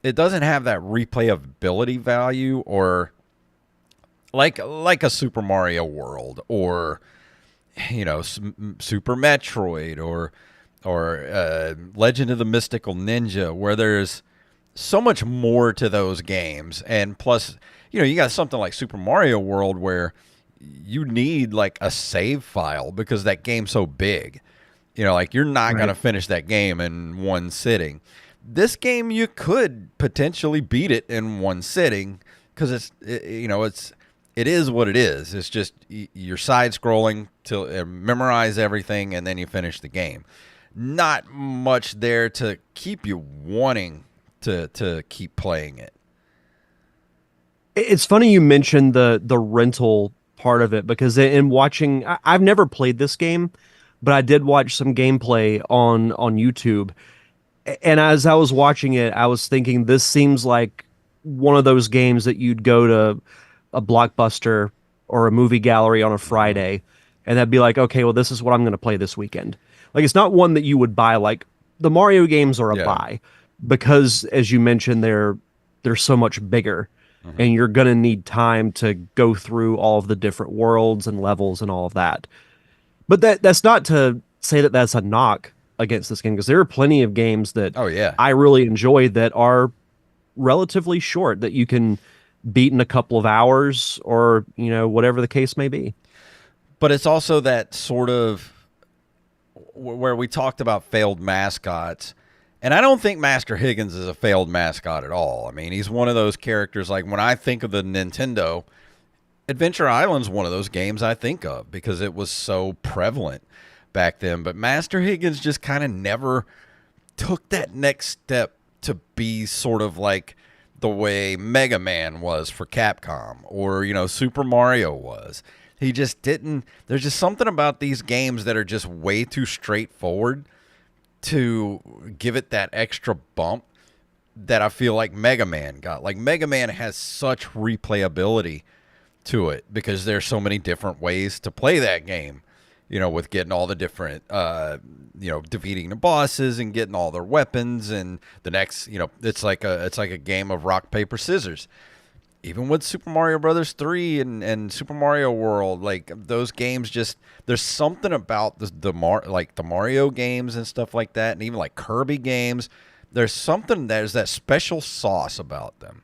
it doesn't have that replayability value or like a Super Mario World or Super Metroid or Legend of the Mystical Ninja, where there's so much more to those games. And plus, you got something like Super Mario World where you need like a save file because that game's so big. Like you're not going to finish that game in one sitting. This game, you could potentially beat it in one sitting because it is what it is. It's just you're side scrolling to memorize everything and then you finish the game. Not much there to keep you wanting to keep playing it. It's funny you mentioned the rental part of it because in watching, I've never played this game, but I did watch some gameplay on YouTube. And as I was watching it, I was thinking this seems like one of those games that you'd go to a Blockbuster or a movie gallery on a Friday, and that'd be like, okay, well, this is what I'm going to play this weekend. Like, it's not one that you would buy. Like the Mario games are a buy because, as you mentioned, they're so much bigger, and you're going to need time to go through all of the different worlds and levels and all of that. But that's not to say that that's a knock against this game because there are plenty of games that I really enjoy that are relatively short that you can beat in a couple of hours or whatever the case may be. But it's also that sort of where we talked about failed mascots, and I don't think Master Higgins is a failed mascot at all. I mean, he's one of those characters. Like when I think of the Nintendo, Adventure Island's one of those games I think of because it was so prevalent back then. But Master Higgins just kind of never took that next step to be sort of like the way Mega Man was for Capcom or, Super Mario was. He just didn't. There's just something about these games that are just way too straightforward to give it that extra bump that I feel like Mega Man got. Like Mega Man has such replayability to it because there's so many different ways to play that game, with getting all the different, defeating the bosses and getting all their weapons and the next, it's like a game of rock, paper, scissors. Even with Super Mario Brothers 3 and Super Mario World, like those games just, there's something about the Mario games and stuff like that. And even like Kirby games, there's that special sauce about them.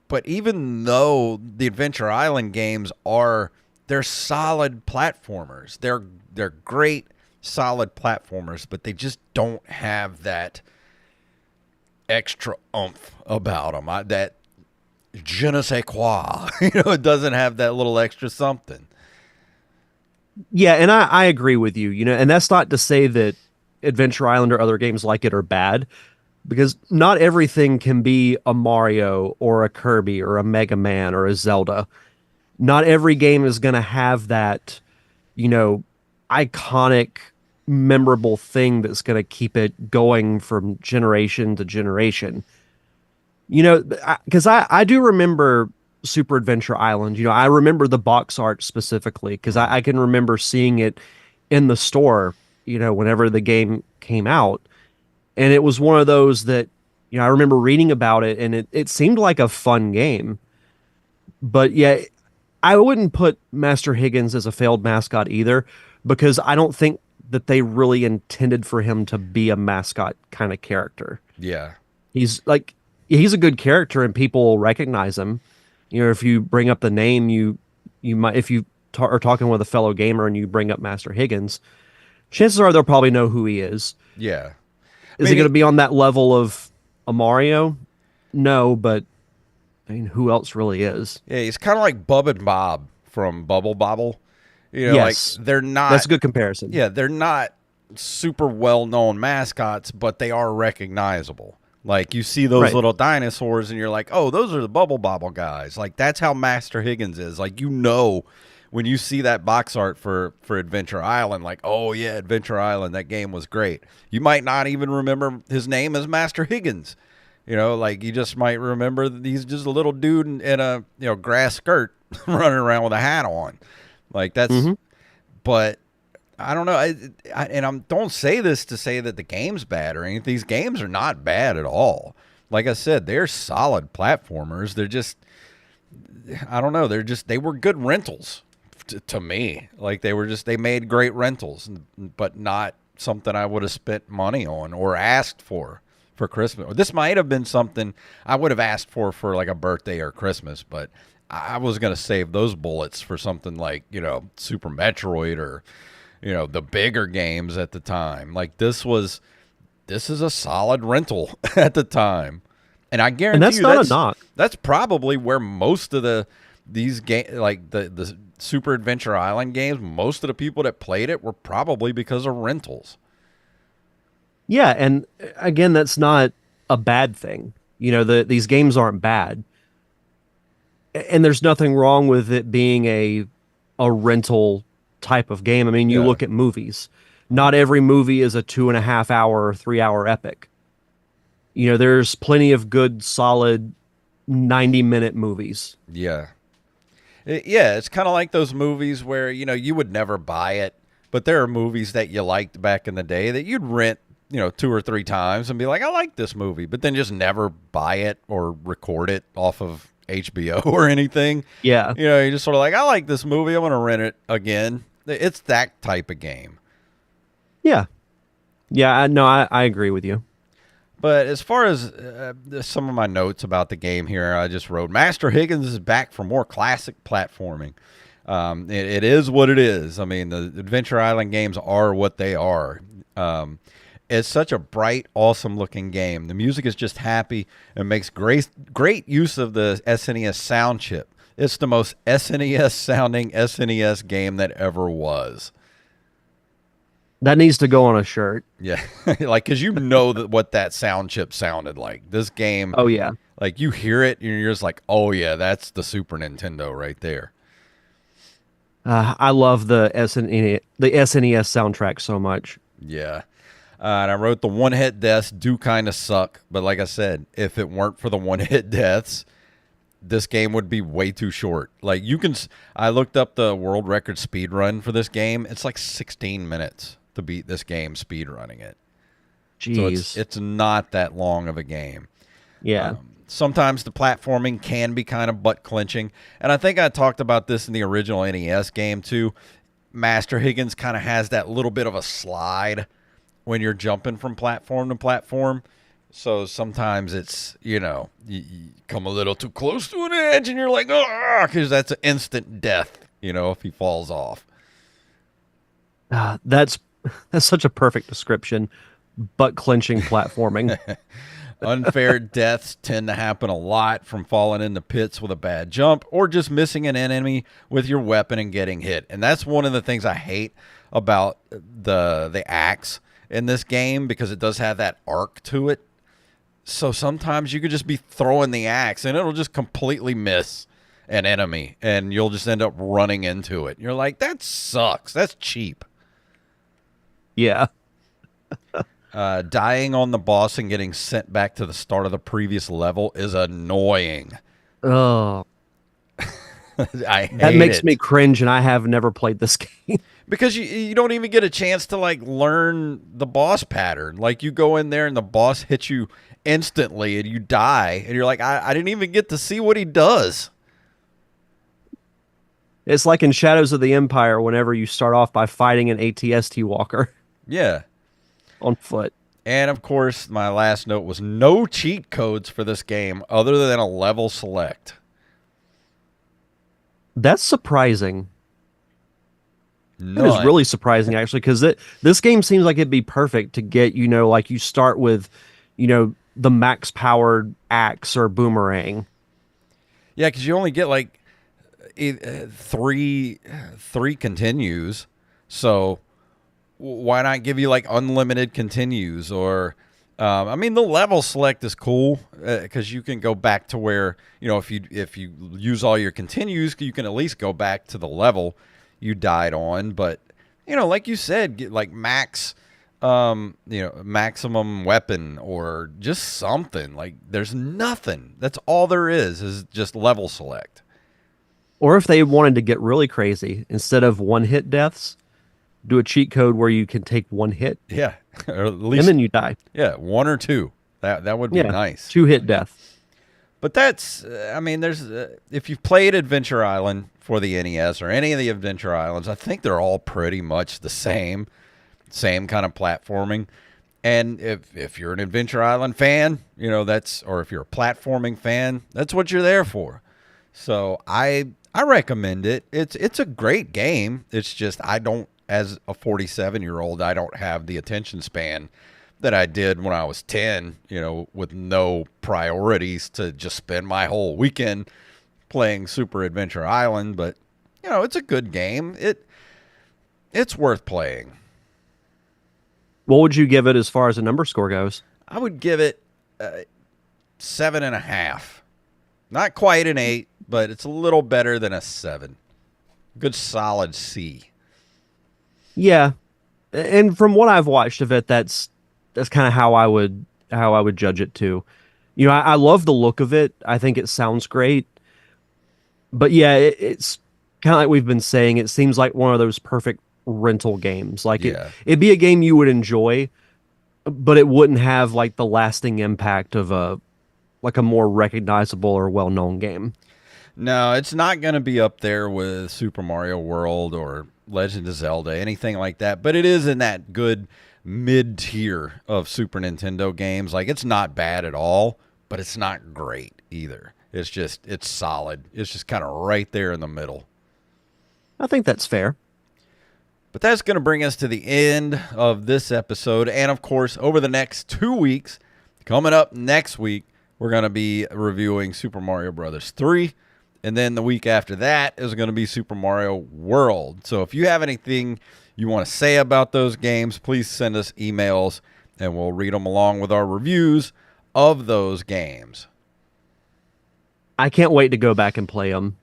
But even though the Adventure Island games they're solid platformers. They're great, solid platformers, but they just don't have that extra oomph about them. That je ne sais quoi. It doesn't have that little extra something. Yeah, and I agree with you, and that's not to say that Adventure Island or other games like it are bad, because not everything can be a Mario or a Kirby or a Mega Man or a Zelda. Not every game is going to have that, iconic, memorable thing that's going to keep it going from generation to generation. Because I do remember Super Adventure Island. I remember the box art specifically because I can remember seeing it in the store, whenever the game came out. And it was one of those that, I remember reading about it and it seemed like a fun game. But yeah, I wouldn't put Master Higgins as a failed mascot either because I don't think that they really intended for him to be a mascot kind of character. Yeah. He's a good character and people will recognize him. If you bring up the name, you might, if you are talking with a fellow gamer and you bring up Master Higgins, chances are they'll probably know who he is. Yeah. I Is he mean, going to be on that level of a Mario? No, but I mean, who else really is? yeah, he's kind of like Bub and Bob from Bubble Bobble. You know, like Yes, they're that's not, a good comparison. yeah, they're not super well known mascots, but they are recognizable. Like you see those Right. little dinosaurs and you're like, oh, those are the Bubble Bobble guys. Like that's how Master Higgins is. Like, you know, when you see that box art for Adventure Island, like, oh yeah, Adventure Island, that game was great. You might not even remember his name as Master Higgins. You know, like you just might remember that he's just a little dude in a grass skirt running around with a hat on. Like that's, Hmm. but I don't know. And don't say this to say that the game's bad or anything. These games are not bad at all. Like I said, they're solid platformers. They're just, I don't know. They were good rentals to me. Like they made great rentals, but not something I would have spent money on or asked for Christmas. This might have been something I would have asked for like a birthday or Christmas, but I was going to save those bullets for something like, Super Metroid or, the bigger games at the time. Like this is a solid rental at the time. And I And guarantee that's you not a knock. that's probably where most of these game like the Super Adventure Island games, most of the people that played it were probably because of rentals. Yeah, and again, that's not a bad thing. These games aren't bad, and there's nothing wrong with it being a rental type of game. I mean, you Yeah. look at movies. Not every movie is a 2.5 hour or 3 hour epic. There's plenty of good, solid 90-minute movies. Yeah. Yeah, it's kind of like those movies where, you would never buy it, but there are movies that you liked back in the day that you'd rent, 2 or 3 times and be like, I like this movie, but then just never buy it or record it off of HBO or anything. Yeah, You're just sort of like, I like this movie. I want to rent it again. It's that type of game. yeah, yeah. No, I agree with you. But as far as some of my notes about the game here, I just wrote, Master Higgins is back for more classic platforming. It is what it is. I mean, the Adventure Island games are what they are. It's such a bright, awesome-looking game. The music is just happy and makes great use of the SNES sound chip. It's the most SNES-sounding SNES game that ever was. That needs to go on a shirt. Yeah, like because what that sound chip sounded like. This game, Oh yeah. like you hear it and you're just like, oh yeah, that's the Super Nintendo right there. I love the SNES soundtrack so much. Yeah. And I wrote the one-hit deaths do kind of suck, but like I said, if it weren't for the one-hit deaths, this game would be way too short. Like I looked up the world record speed run for this game. It's like 16 minutes to beat this game speed running it. So Jeez. it's not that long of a game. Yeah. Sometimes the platforming can be kind of butt clenching, and I think I talked about this in the original NES game too. Master Higgins kind of has that little bit of a slide when you're jumping from platform to platform. So sometimes it's, you come a little too close to an edge and you're like, oh, because that's an instant death, if he falls off. That's such a perfect description. Butt clenching platforming. Unfair deaths tend to happen a lot from falling into pits with a bad jump or just missing an enemy with your weapon and getting hit. And that's one of the things I hate about the axe in this game, because it does have that arc to it. So sometimes you could just be throwing the axe and it'll just completely miss an enemy and you'll just end up running into it. You're like, that sucks. That's cheap. Yeah. Dying on the boss and getting sent back to the start of the previous level is annoying. Oh, I hate that makes it. me cringe, and I have never played this game. Because you don't even get a chance to like learn the boss pattern. Like you go in there and the boss hits you instantly and you die and you're like, I didn't even get to see what he does. It's like in Shadows of the Empire whenever you start off by fighting an ATST walker Yeah. on foot. And of course, my last note was no cheat codes for this game other than a level select. That's surprising. That is None. really surprising, actually, because this game seems like it'd be perfect to get, like you start with, the max powered axe or boomerang. Yeah, because you only get like three continues. So why not give you like unlimited continues? Or I mean, the level select is cool because you can go back to where, if you use all your continues, you can at least go back to the level you died on. But like you said, get like maximum weapon or just something. Like there's nothing. That's all there is just level select. Or if they wanted to get really crazy, instead of one hit deaths, do a cheat code where you can take one hit Yeah, or at and least then you die. one or two. That would be Yeah, nice. two hit death. But that's, I mean, there's if you've played Adventure Island for the NES or any of the Adventure Islands, I think they're all pretty much the same kind of platforming. And if you're an Adventure Island fan, or if you're a platforming fan, that's what you're there for. So I recommend it. It's a great game. It's just I don't, as a 47-year-old, I don't have the attention span that I did when I was 10, with no priorities to just spend my whole weekend playing Super Adventure Island. But, it's a good game. It's worth playing. What would you give it as far as a number score goes? I would give it 7.5. Not quite an 8, but it's a little better than a 7. Good solid C. Yeah, and from what I've watched of it, that's kind of how I would judge it too. I love the look of it. I think it sounds great, but yeah, it's kind of like we've been saying. It seems like one of those perfect rental games. Like Yeah. it'd be a game you would enjoy, but it wouldn't have like the lasting impact of a more recognizable or well-known game. No, it's not going to be up there with Super Mario World or Legend of Zelda, anything like that. But it is in that good mid tier of Super Nintendo games. Like, it's not bad at all, but it's not great either. It's solid. It's just kind of right there in the middle. I think that's fair. But that's going to bring us to the end of this episode. And of course, over the next 2 weeks, coming up next week, we're going to be reviewing Super Mario Brothers 3. And then the week after that is going to be Super Mario World. So if you have anything you want to say about those games, please send us emails and we'll read them along with our reviews of those games. I can't wait to go back and play them.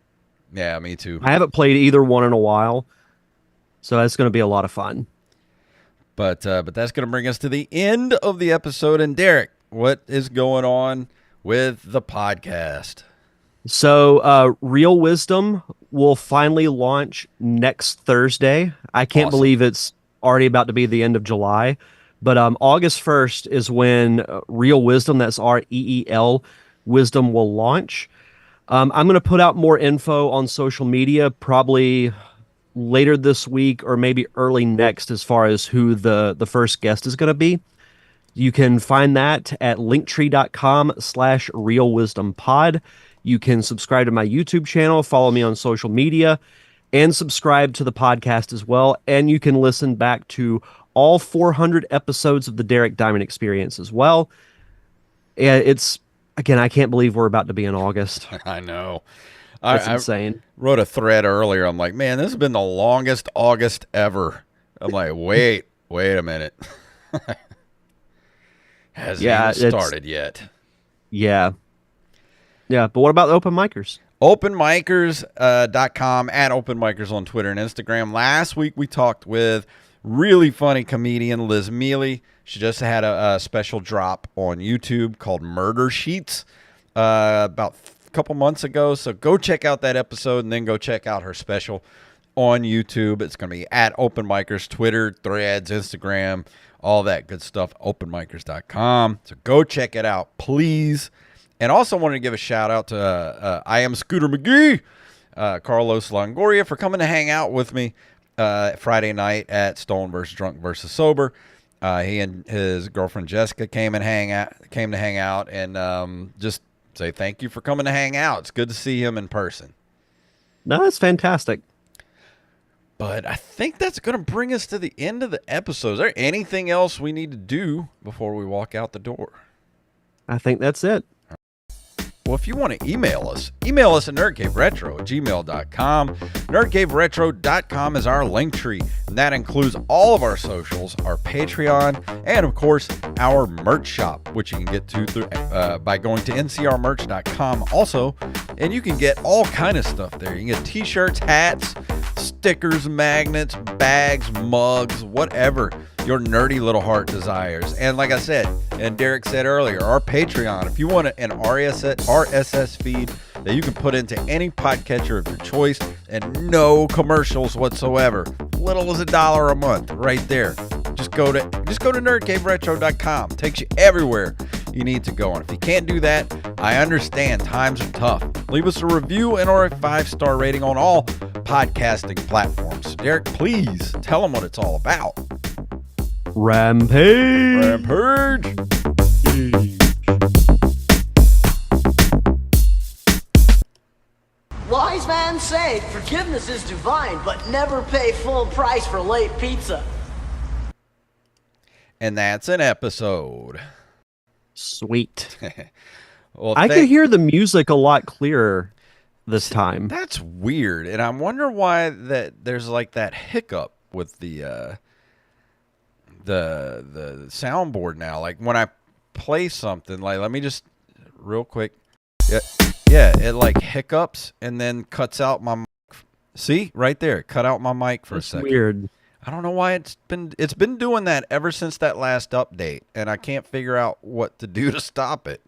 Yeah, me too. I haven't played either one in a while, so that's going to be a lot of fun. But that's going to bring us to the end of the episode. And Derek, what is going on with the podcast? So, Real Wisdom will finally launch next Thursday. I can't Awesome. believe it's already about to be the end of July, but August 1st is when Real Wisdom, that's REEL Wisdom, will launch. I'm going to put out more info on social media probably later this week or maybe early next as far as who the first guest is going to be. You can find that at linktree.com/realwisdompod. You can subscribe to my YouTube channel, follow me on social media, and subscribe to the podcast as well. And you can listen back to all 400 episodes of the Derek Diamond Experience as well. And again, I can't believe we're about to be in August. I know. That's I insane. wrote a thread earlier. I'm like, man, this has been the longest August ever. I'm like, wait a minute. Hasn't even started yet. Yeah. Yeah, but what about the open micers? Openmikers.com, at openmikers on Twitter and Instagram. Last week we talked with really funny comedian Liz Mealy. She just had a special drop on YouTube called Murder Sheets about a couple months ago. So go check out that episode and then go check out her special on YouTube. It's going to be at openmikers, Twitter, Threads, Instagram, all that good stuff, openmikers.com. So go check it out, please. And also wanted to give a shout out to I Am Scooter McGee, Carlos Longoria, for coming to hang out with me Friday night at Stolen vs. Drunk vs. Sober. He and his girlfriend Jessica came to hang out, and just say thank you for coming to hang out. It's good to see him in person. No, that's fantastic. But I think that's going to bring us to the end of the episode. Is there anything else we need to do before we walk out the door? I think that's it. Well, if you want to email us at nerdcaveretro@gmail.com. Nerdcaveretro.com is our link tree, and that includes all of our socials, our Patreon, and of course, our merch shop, which you can get to through by going to ncrmerch.com also, and you can get all kind of stuff there. You can get t-shirts, hats, stickers, magnets, bags, mugs, whatever your nerdy little heart desires. And like I said, and Derek said earlier, our Patreon, if you want an RSS feed that you can put into any podcatcher of your choice and no commercials whatsoever, little as $1 a month right there. Just go to nerdcaveretro.com. Takes you everywhere you need to go. And if you can't do that, I understand times are tough. Leave us a review and or a 5-star rating on all podcasting platforms. Derek, please tell them what it's all about. Rampage. Wise man say forgiveness is divine, but never pay full price for late pizza. And that's an episode. Sweet. Well, I could hear the music a lot clearer this time. That's weird, and I wonder why that there's like that hiccup with the soundboard now. Like when I play something, like let me just real quick. Yeah, it like hiccups and then cuts out my mic. See, right there, it cut out my mic for a second. Weird. I don't know why it's been doing that ever since that last update, and I can't figure out what to do to stop it.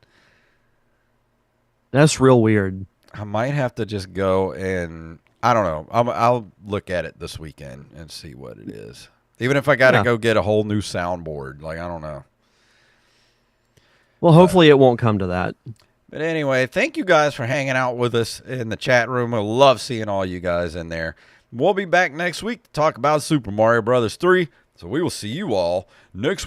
That's real weird. I might have to just go and I don't know. I'll look at it this weekend and see what it is. Even if I got to go get a whole new soundboard, like I don't know. Well, hopefully it won't come to that. But anyway, thank you guys for hanging out with us in the chat room. I love seeing all you guys in there. We'll be back next week to talk about Super Mario Bros. 3. So we will see you all next week.